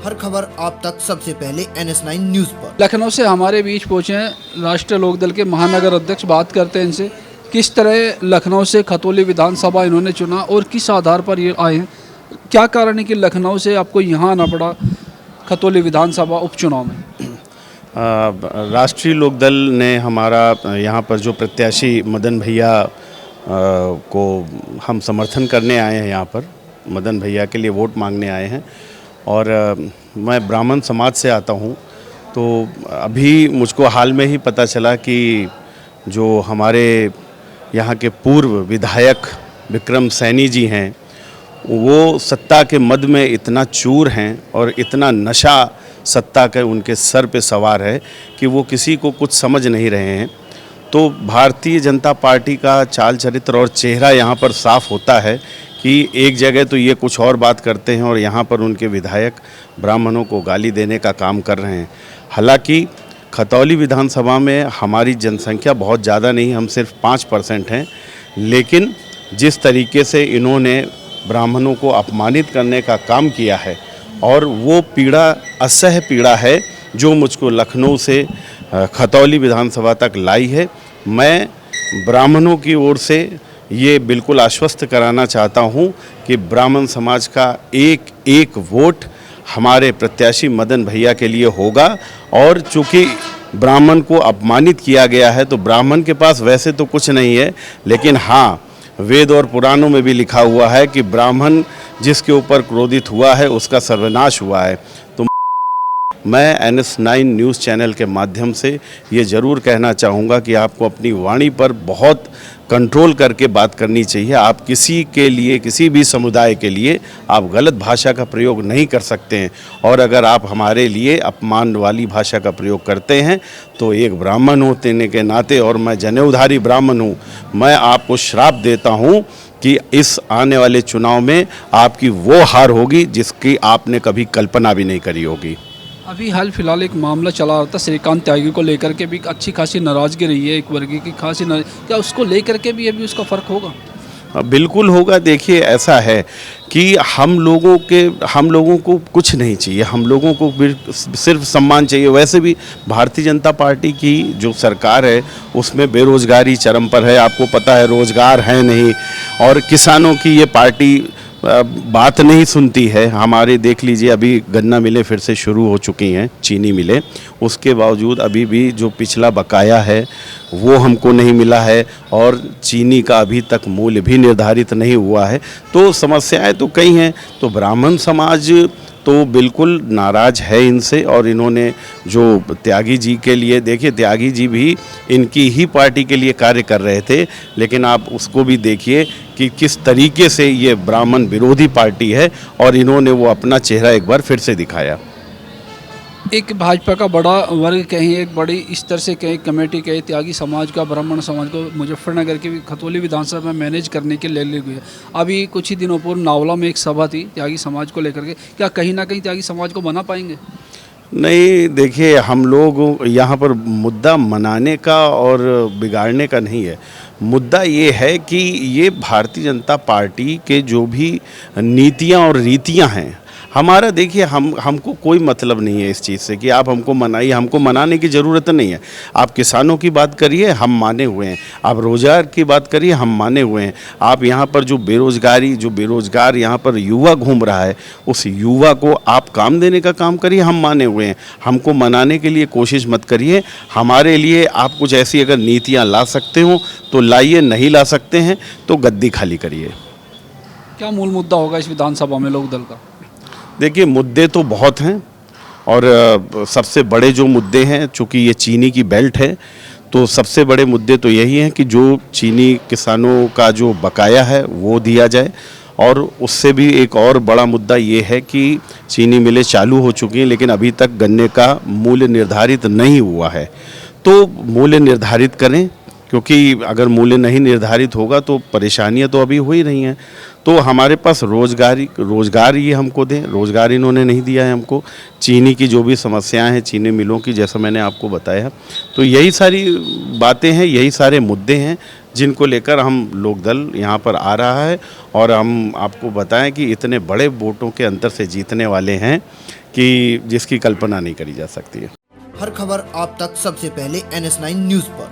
हर खबर आप तक सबसे पहले NS9 न्यूज पर। लखनऊ से हमारे बीच पहुंचे हैं राष्ट्रीय लोकदल के महानगर अध्यक्ष। बात करते हैं इनसे, किस तरह लखनऊ से खतौली विधानसभा इन्होंने चुना और किस आधार पर ये आए हैं, क्या कारण है कि लखनऊ से आपको यहाँ आना पड़ा खतौली विधानसभा उपचुनाव में। राष्ट्रीय लोकदल ने हमारा यहाँ पर जो प्रत्याशी मदन भैया को हम समर्थन करने आए हैं, यहाँ पर मदन भैया के लिए वोट मांगने आए हैं। और मैं ब्राह्मण समाज से आता हूँ, तो अभी मुझको हाल में ही पता चला कि जो हमारे यहाँ के पूर्व विधायक विक्रम सैनी जी हैं, वो सत्ता के मद में इतना चूर हैं और इतना नशा सत्ता के उनके सर पे सवार है कि वो किसी को कुछ समझ नहीं रहे हैं। तो भारतीय जनता पार्टी का चाल चरित्र और चेहरा यहाँ पर साफ होता है कि एक जगह तो ये कुछ और बात करते हैं और यहाँ पर उनके विधायक ब्राह्मणों को गाली देने का काम कर रहे हैं। हालांकि खतौली विधानसभा में हमारी जनसंख्या बहुत ज़्यादा नहीं, हम सिर्फ 5% हैं, लेकिन जिस तरीके से इन्होंने ब्राह्मणों को अपमानित करने का काम किया है और वो पीड़ा असह्य पीड़ा है जो मुझको लखनऊ से खतौली विधानसभा तक लाई है। मैं ब्राह्मणों की ओर से ये बिल्कुल आश्वस्त कराना चाहता हूँ कि ब्राह्मण समाज का एक एक वोट हमारे प्रत्याशी मदन भैया के लिए होगा। और चूँकि ब्राह्मण को अपमानित किया गया है तो ब्राह्मण के पास वैसे तो कुछ नहीं है, लेकिन हाँ, वेद और पुराणों में भी लिखा हुआ है कि ब्राह्मण जिसके ऊपर क्रोधित हुआ है उसका सर्वनाश हुआ है। तो मैं NS9 न्यूज़ चैनल के माध्यम से ये ज़रूर कहना चाहूँगा कि आपको अपनी वाणी पर बहुत कंट्रोल करके बात करनी चाहिए। आप किसी के लिए, किसी भी समुदाय के लिए आप गलत भाषा का प्रयोग नहीं कर सकते हैं। और अगर आप हमारे लिए अपमान वाली भाषा का प्रयोग करते हैं तो एक ब्राह्मण होने के नाते, और मैं जनेऊधारी ब्राह्मण हूँ, मैं आपको श्राप देता हूँ कि इस आने वाले चुनाव में आपकी वो हार होगी जिसकी आपने कभी कल्पना भी नहीं करी होगी। अभी हाल फिलहाल एक मामला चला रहा था श्रीकांत त्यागी को लेकर के भी अच्छी खासी नाराज़गी रही है, एक वर्ग की खासी क्या उसको लेकर के भी अभी उसका फ़र्क होगा? बिल्कुल होगा। देखिए, ऐसा है कि हम लोगों को कुछ नहीं चाहिए, हम लोगों को सिर्फ सम्मान चाहिए। वैसे भी भारतीय जनता पार्टी की जो सरकार है उसमें बेरोजगारी चरम पर है, आपको पता है, रोजगार है नहीं, और किसानों की ये पार्टी बात नहीं सुनती है। हमारे देख लीजिए, अभी गन्ना मिलें फिर से शुरू हो चुकी हैं, चीनी मिलें, उसके बावजूद अभी भी जो पिछला बकाया है वो हमको नहीं मिला है और चीनी का अभी तक मूल्य भी निर्धारित नहीं हुआ है। तो समस्याएं तो कई हैं। तो ब्राह्मण समाज तो बिल्कुल नाराज़ है इनसे, और इन्होंने जो त्यागी जी के लिए, देखिए त्यागी जी भी इनकी ही पार्टी के लिए कार्य कर रहे थे, लेकिन आप उसको भी देखिए कि किस तरीके से ये ब्राह्मण विरोधी पार्टी है और इन्होंने वो अपना चेहरा एक बार फिर से दिखाया। एक भाजपा का बड़ा वर्ग कहीं, एक बड़ी स्तर से कहीं कमेटी कहीं त्यागी समाज का, ब्राह्मण समाज को मुजफ्फरनगर की खतौली विधानसभा में मैनेज करने के लिए ले गई है। अभी कुछ ही दिनों पूर्व नावला में एक सभा थी त्यागी समाज को लेकर के, क्या कहीं ना कहीं त्यागी समाज को बना पाएंगे? नहीं, देखिए, हम लोग यहाँ पर मुद्दा मनाने का और बिगाड़ने का नहीं है। मुद्दा ये है कि ये भारतीय जनता पार्टी के जो भी नीतियाँ और रीतियाँ हैं, हमारा देखिए, हमको कोई मतलब नहीं है इस चीज़ से कि आप हमको मनाइए, हमको मनाने की ज़रूरत नहीं है। आप किसानों की बात करिए, हम माने हुए हैं। आप रोज़गार की बात करिए, हम माने हुए हैं। आप यहाँ पर जो बेरोज़गार यहाँ पर युवा घूम रहा है, उस युवा को आप काम देने का काम करिए, हम माने हुए हैं। हमको मनाने के लिए कोशिश मत करिए। हमारे लिए आप कुछ ऐसी अगर नीतियाँ ला सकते हो तो लाइए, नहीं ला सकते हैं तो गद्दी खाली करिए। क्या मूल मुद्दा होगा इस विधानसभा में लोकदल का? देखिए, मुद्दे तो बहुत हैं और सबसे बड़े जो मुद्दे हैं, चूँकि ये चीनी की बेल्ट है, तो सबसे बड़े मुद्दे तो यही हैं कि जो चीनी किसानों का जो बकाया है वो दिया जाए। और उससे भी एक और बड़ा मुद्दा ये है कि चीनी मिलें चालू हो चुकी हैं, लेकिन अभी तक गन्ने का मूल्य निर्धारित नहीं हुआ है। तो मूल्य निर्धारित करें, क्योंकि अगर मूल्य नहीं होगा तो परेशानियां तो अभी हो ही रही हैं। तो हमारे पास रोज़गार ये हमको दें, रोज़गार इन्होंने नहीं दिया है हमको। चीनी की जो भी समस्याएं हैं, चीनी मिलों की, जैसा मैंने आपको बताया, तो यही सारी बातें हैं, यही सारे मुद्दे हैं जिनको लेकर हम लोकदल यहाँ पर आ रहा है। और हम आपको बताएं कि इतने बड़े वोटों के अंतर से जीतने वाले हैं कि जिसकी कल्पना नहीं करी जा सकती है। हर खबर आप तक सबसे पहले NS9 न्यूज़ पर।